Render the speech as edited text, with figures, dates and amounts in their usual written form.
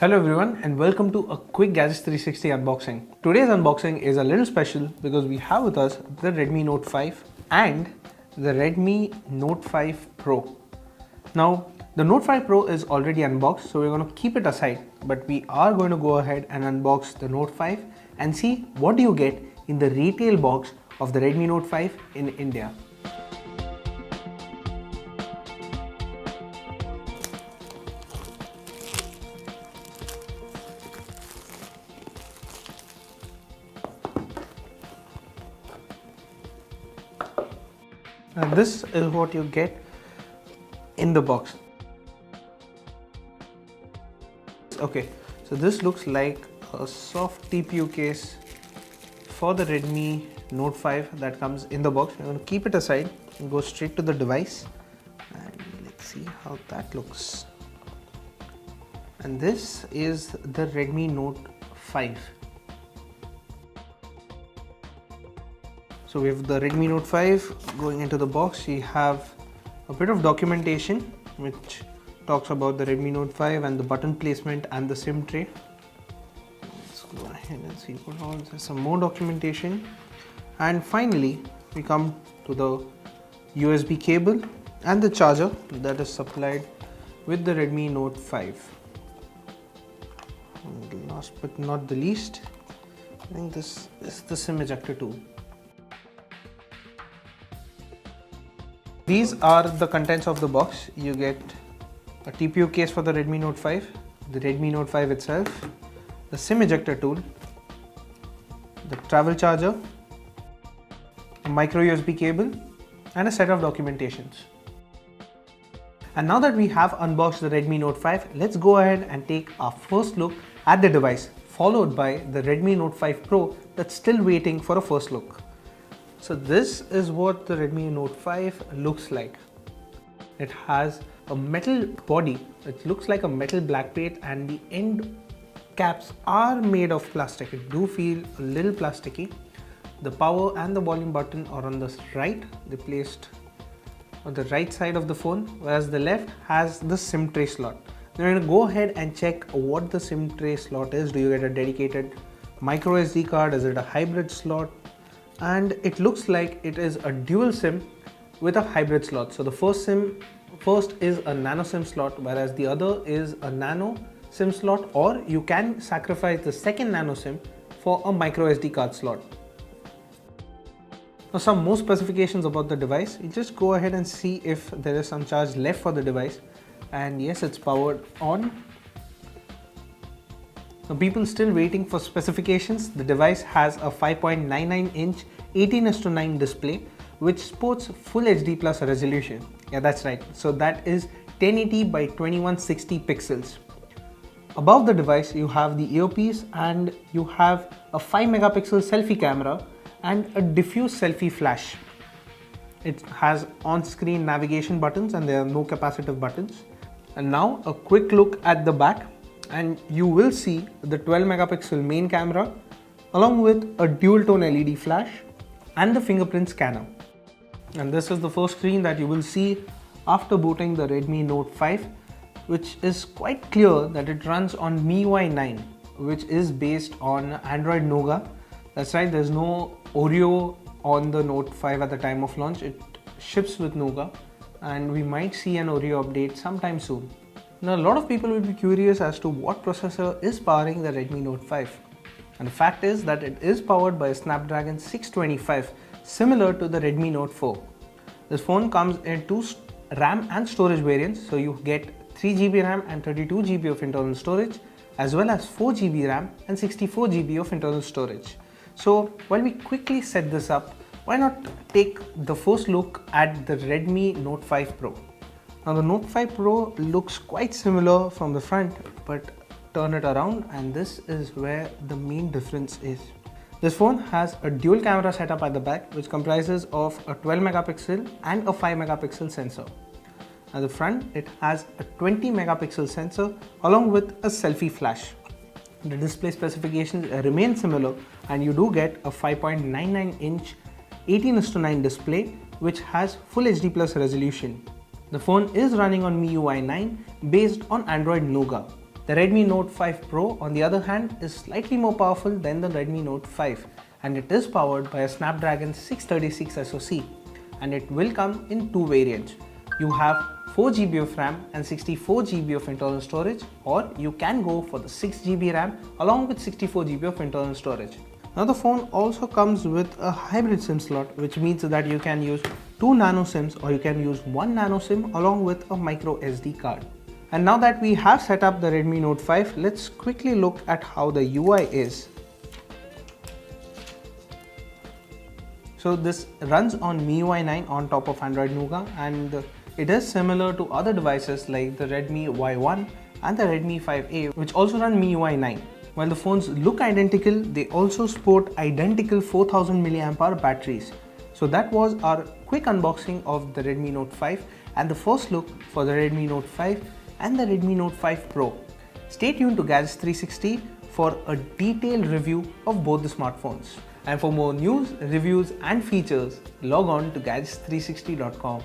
Hello everyone and welcome to a quick Gadgets 360 unboxing. Today's unboxing is a little special because we have with us the Redmi Note 5 and the Redmi Note 5 Pro. Now the Note 5 Pro is already unboxed, so we're going to keep it aside, but we are going to go ahead and unbox the Note 5 and see what do you get in the retail box of the Redmi Note 5 in India. And this is what you get in the box. Okay, so this looks like a soft TPU case for the Redmi Note 5 that comes in the box. I'm going to keep it aside and go straight to the device and let's see how that looks. And this is the Redmi Note 5. So we have the Redmi Note 5 going into the box. We have a bit of documentation which talks about the Redmi Note 5 and the button placement and the SIM tray. Let's go ahead and see what all. There's some more documentation. And finally, we come to the USB cable and the charger that is supplied with the Redmi Note 5. And last but not the least, I think this is the SIM ejector tool. These are the contents of the box. You get a TPU case for the Redmi Note 5, the Redmi Note 5 itself, the SIM ejector tool, the travel charger, a micro USB cable, and a set of documentations. And now that we have unboxed the Redmi Note 5, let's go ahead and take our first look at the device, followed by the Redmi Note 5 Pro that's still waiting for a first look. So this is what the Redmi Note 5 looks like. It has a metal body. It looks like a metal black plate and the end caps are made of plastic. It do feel a little plasticky. The power and the volume button are on the right. They're placed on the right side of the phone, whereas the left has the SIM tray slot. Now I'm going to go ahead and check what the SIM tray slot is. Do you get a dedicated micro SD card? Is it a hybrid slot? And it looks like it is a dual SIM with a hybrid slot. So the first is a nano SIM slot, whereas the other is a nano SIM slot, or you can sacrifice the second nano SIM for a micro SD card slot. Now some more specifications about the device. You just go ahead and see if there is some charge left for the device, and yes, it's powered on. Now people still waiting for specifications. The device has a 5.99 inch 18:9 display which sports full HD plus resolution. Yeah, that's right. So that is 1080 by 2160 pixels. Above the device you have the earpiece and you have a 5 megapixel selfie camera and a diffuse selfie flash. It has on-screen navigation buttons and there are no capacitive buttons. And now a quick look at the back, and you will see the 12 megapixel main camera along with a dual tone LED flash and the fingerprint scanner. And this is the first screen that you will see after booting the Redmi Note 5, which is quite clear that it runs on MIUI 9, which is based on Android Nougat. That's right, there's no Oreo on the Note 5 at the time of launch. It ships with Nougat and we might see an Oreo update sometime soon. Now a lot of people will be curious as to what processor is powering the Redmi Note 5. And the fact is that it is powered by a Snapdragon 625, similar to the Redmi Note 4. This phone comes in two RAM and storage variants, so you get 3GB RAM and 32GB of internal storage, as well as 4GB RAM and 64GB of internal storage. So while we quickly set this up, why not take the first look at the Redmi Note 5 Pro. Now the Note 5 Pro looks quite similar from the front, but turn it around and this is where the main difference is. This phone has a dual camera setup at the back, which comprises of a 12 megapixel and a 5 megapixel sensor. At the front, it has a 20 megapixel sensor along with a selfie flash. The display specifications remain similar and you do get a 5.99 inch 18:9 display which has full HD plus resolution. The phone is running on MIUI 9 based on Android Nougat. The Redmi Note 5 Pro, on the other hand, is slightly more powerful than the Redmi Note 5, and it is powered by a Snapdragon 636 SoC, and it will come in two variants. You have 4 GB of RAM and 64 GB of internal storage, or you can go for the 6 GB RAM along with 64 GB of internal storage. Now the phone also comes with a hybrid SIM slot, which means that you can use 2 nano SIMs or you can use 1 nano SIM along with a micro SD card. And now that we have set up the Redmi Note 5, let's quickly look at how the UI is. So this runs on MIUI 9 on top of Android Nougat, and it is similar to other devices like the Redmi Y1 and the Redmi 5A, which also run MIUI 9. While the phones look identical, they also sport identical 4000 mAh batteries. So that was our quick unboxing of the Redmi Note 5 and the first look for the Redmi Note 5 and the Redmi Note 5 Pro. Stay tuned to Gadgets 360 for a detailed review of both the smartphones. And for more news, reviews and features, log on to gadgets360.com.